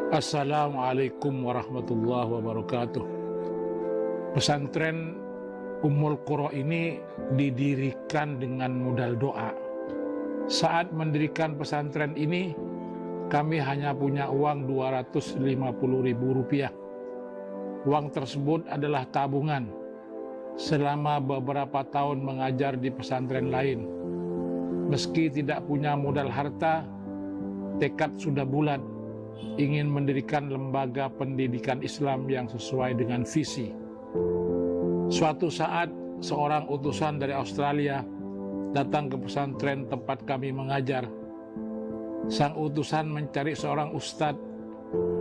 Assalamualaikum warahmatullahi wabarakatuh. Pesantren Ummul Qura ini didirikan dengan modal doa. Saat mendirikan pesantren ini, kami hanya punya uang Rp250.000. Uang tersebut adalah tabungan selama beberapa tahun mengajar di pesantren lain. Meski tidak punya modal harta, tekad sudah bulat ingin mendirikan lembaga pendidikan Islam yang sesuai dengan visi. Suatu saat, seorang utusan dari Australia datang ke pesantren tempat kami mengajar. Sang utusan mencari seorang ustadz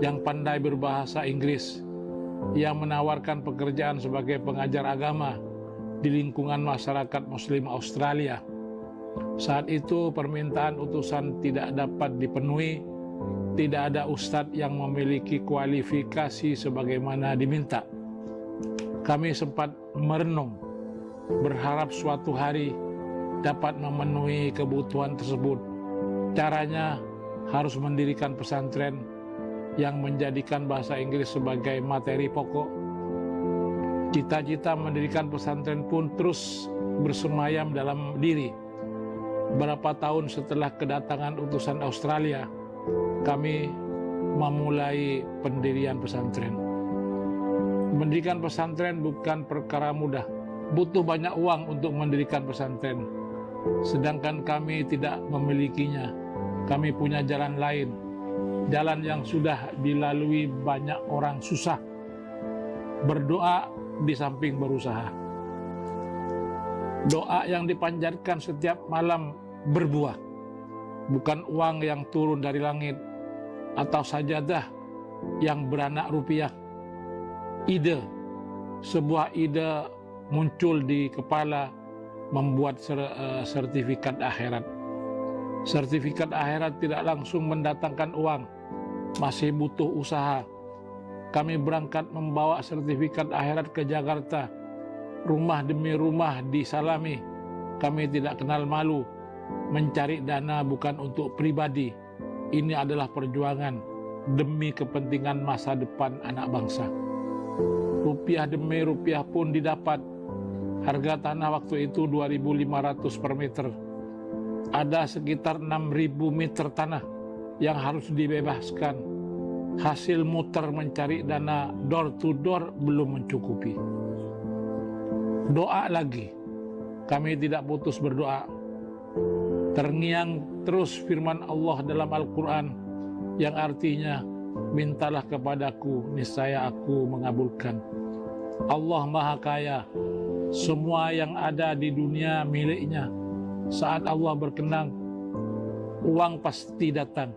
yang pandai berbahasa Inggris, yang menawarkan pekerjaan sebagai pengajar agama di lingkungan masyarakat Muslim Australia. Saat itu permintaan utusan tidak dapat dipenuhi. Tidak ada ustadz yang memiliki kualifikasi sebagaimana diminta. Kami sempat merenung, berharap suatu hari dapat memenuhi kebutuhan tersebut. Caranya harus mendirikan pesantren yang menjadikan bahasa Inggris sebagai materi pokok. Cita-cita mendirikan pesantren pun terus bersemayam dalam diri. Berapa tahun setelah kedatangan utusan Australia, kami memulai pendirian pesantren. Mendirikan pesantren bukan perkara mudah. Butuh banyak uang untuk mendirikan pesantren. Sedangkan kami tidak memilikinya. Kami punya jalan lain. Jalan yang sudah dilalui banyak orang susah. Berdoa di samping berusaha. Doa yang dipanjatkan setiap malam berbuah. Bukan uang yang turun dari langit atau sajadah yang beranak rupiah. Ide, sebuah ide muncul di kepala membuat sertifikat akhirat. Sertifikat akhirat tidak langsung mendatangkan uang, masih butuh usaha. Kami berangkat membawa sertifikat akhirat ke Jakarta. Rumah demi rumah disalami. Kami tidak kenal malu. Mencari dana bukan untuk pribadi. Ini adalah perjuangan demi kepentingan masa depan anak bangsa. Rupiah demi rupiah pun didapat. Harga tanah waktu itu 2.500 per meter. Ada sekitar 6.000 meter tanah yang harus dibebaskan. Hasil muter mencari dana door to door belum mencukupi. Doa lagi. Kami tidak putus berdoa. Terngiang terus firman Allah dalam Al-Quran yang artinya, mintalah kepadaku, niscaya aku mengabulkan. Allah Maha Kaya, semua yang ada di dunia miliknya. Saat Allah berkenan, uang pasti datang.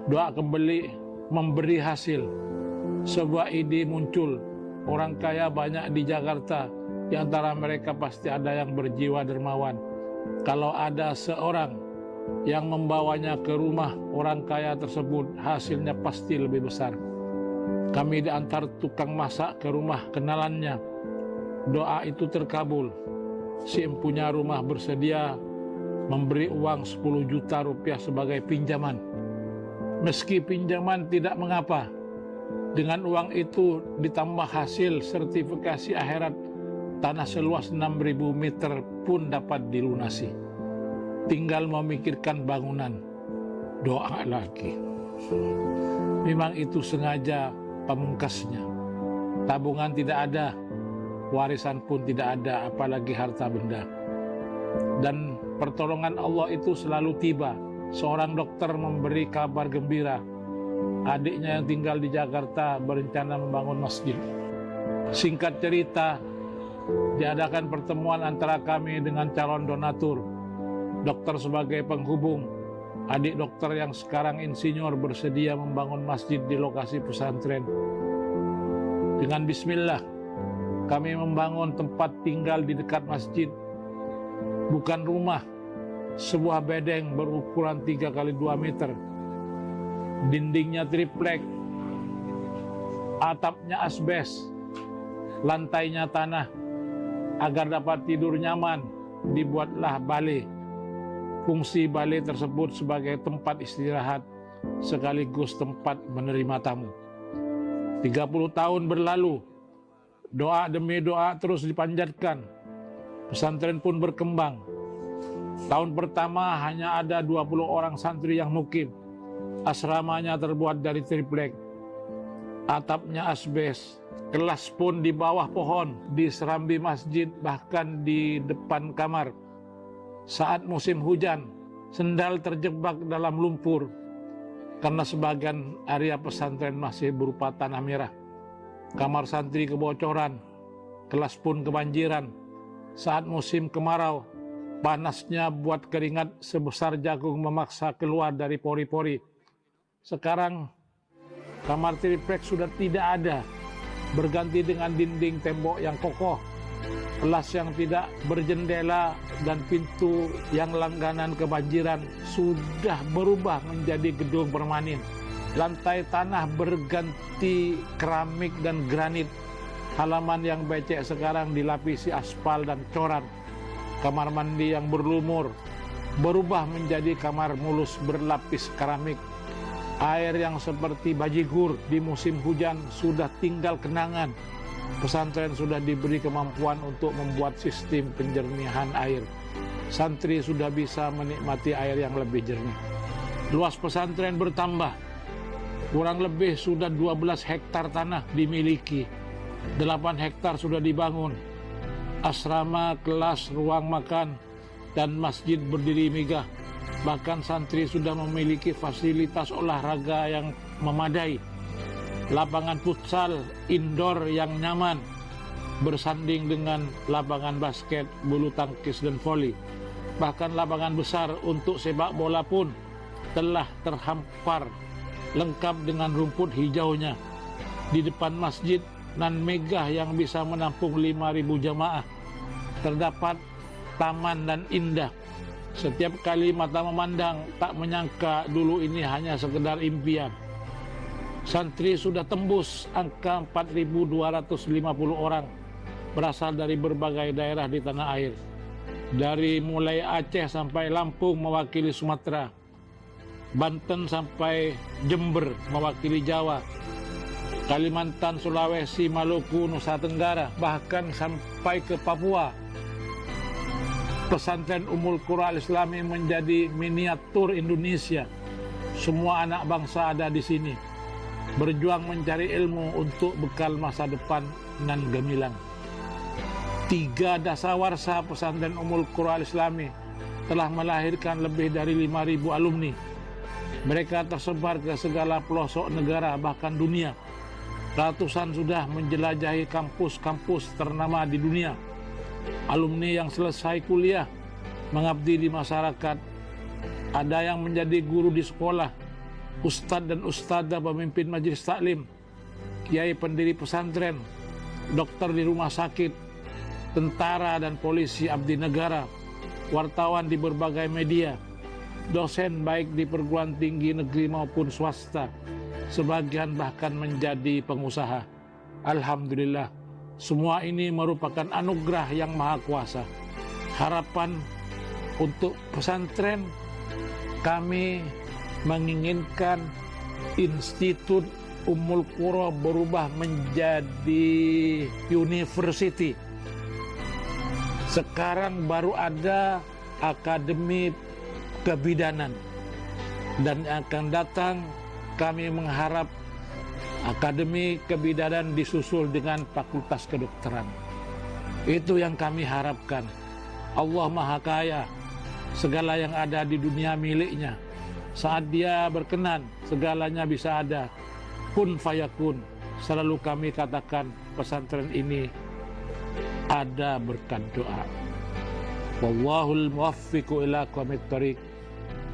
Doa kembali memberi hasil. Sebuah ide muncul, orang kaya banyak di Jakarta, di antara mereka pasti ada yang berjiwa dermawan. Kalau ada seorang yang membawanya ke rumah orang kaya tersebut, hasilnya pasti lebih besar. Kami diantar tukang masak ke rumah kenalannya. Doa itu terkabul. Si empunya rumah bersedia memberi uang 10 juta rupiah sebagai pinjaman. Meski pinjaman tidak mengapa. Dengan uang itu ditambah hasil sertifikasi akhirat, tanah seluas 6.000 meter pun dapat dilunasi. Tinggal memikirkan bangunan. Doa lagi. Memang itu sengaja pamungkasnya. Tabungan tidak ada, warisan pun tidak ada, apalagi harta benda. Dan pertolongan Allah itu selalu tiba. Seorang dokter memberi kabar gembira. Adiknya yang tinggal di Jakarta berencana membangun masjid. Singkat cerita, diadakan pertemuan antara kami dengan calon donatur. Dokter sebagai penghubung, adik dokter yang sekarang insinyur bersedia membangun masjid di lokasi pesantren. Dengan bismillah, kami membangun tempat tinggal di dekat masjid. Bukan rumah, sebuah bedeng berukuran 3 kali 2 meter. Dindingnya triplek, atapnya asbes, lantainya tanah. Agar dapat tidur nyaman, dibuatlah balai. Fungsi balai tersebut sebagai tempat istirahat sekaligus tempat menerima tamu. 30 tahun berlalu, doa demi doa terus dipanjatkan. Pesantren pun berkembang. Tahun pertama hanya ada 20 orang santri yang mukim. Asramanya terbuat dari triplek. Atapnya asbes. Kelas pun di bawah pohon, di serambi masjid, bahkan di depan kamar. Saat musim hujan, sendal terjebak dalam lumpur karena sebagian area pesantren masih berupa tanah merah. Kamar santri kebocoran, kelas pun kebanjiran. Saat musim kemarau, panasnya buat keringat sebesar jagung memaksa keluar dari pori-pori. Sekarang kamar triplek sudah tidak ada, berganti dengan dinding tembok yang kokoh, kelas yang tidak berjendela, dan pintu yang langganan kebanjiran sudah berubah menjadi gedung permanen. Lantai tanah berganti keramik dan granit. Halaman yang becek sekarang dilapisi aspal dan coran. Kamar mandi yang berlumur berubah menjadi kamar mulus berlapis keramik. Air yang seperti bajigur di musim hujan sudah tinggal kenangan. Pesantren sudah diberi kemampuan untuk membuat sistem penjernihan air. Santri sudah bisa menikmati air yang lebih jernih. Luas pesantren bertambah. Kurang lebih sudah 12 hektar tanah dimiliki. 8 hektar sudah dibangun. Asrama, kelas, ruang makan, dan masjid berdiri megah. Bahkan santri sudah memiliki fasilitas olahraga yang memadai. Lapangan futsal indoor yang nyaman, bersanding dengan lapangan basket, bulu tangkis, dan voli. Bahkan lapangan besar untuk sepak bola pun telah terhampar, lengkap dengan rumput hijaunya. Di depan masjid nan megah yang bisa menampung 5.000 jamaah, terdapat taman dan indah. Setiap kali mata memandang, tak menyangka dulu ini hanya sekedar impian. Santri sudah tembus angka 4.250 orang, berasal dari berbagai daerah di tanah air. Dari mulai Aceh sampai Lampung mewakili Sumatera, Banten sampai Jember mewakili Jawa, Kalimantan, Sulawesi, Maluku, Nusa Tenggara, bahkan sampai ke Papua. Pesantren Ummul Qura Al-Islami menjadi miniatur Indonesia. Semua anak bangsa ada di sini, berjuang mencari ilmu untuk bekal masa depan nan gemilang. 3 dasawarsa pesantren Ummul Qura Al-Islami telah melahirkan lebih dari 5.000 alumni. Mereka tersebar ke segala pelosok negara, bahkan dunia. Ratusan sudah menjelajahi kampus-kampus ternama di dunia. Alumni yang selesai kuliah mengabdi di masyarakat. Ada yang menjadi guru di sekolah, ustadz dan ustadzah pemimpin majelis taklim, kiai pendiri pesantren, dokter di rumah sakit, tentara dan polisi abdi negara, wartawan di berbagai media, dosen baik di perguruan tinggi negeri maupun swasta, sebagian bahkan menjadi pengusaha. Alhamdulillah, semua ini merupakan anugerah yang maha kuasa. Harapan untuk pesantren, kami menginginkan Institut Ummul Qura berubah menjadi university. Sekarang baru ada akademi kebidanan, dan akan datang kami mengharap akademi kebidanan disusul dengan fakultas kedokteran. Itu yang kami harapkan. Allah Maha Kaya, segala yang ada di dunia miliknya. Saat Dia berkenan, segalanya bisa ada. Kun fayakun. Selalu kami katakan pesantren ini ada berkat doa. Wallahul muwaffiqu ila aqwamit thoriq.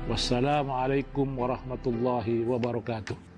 Wassalamualaikum warahmatullahi wabarakatuh.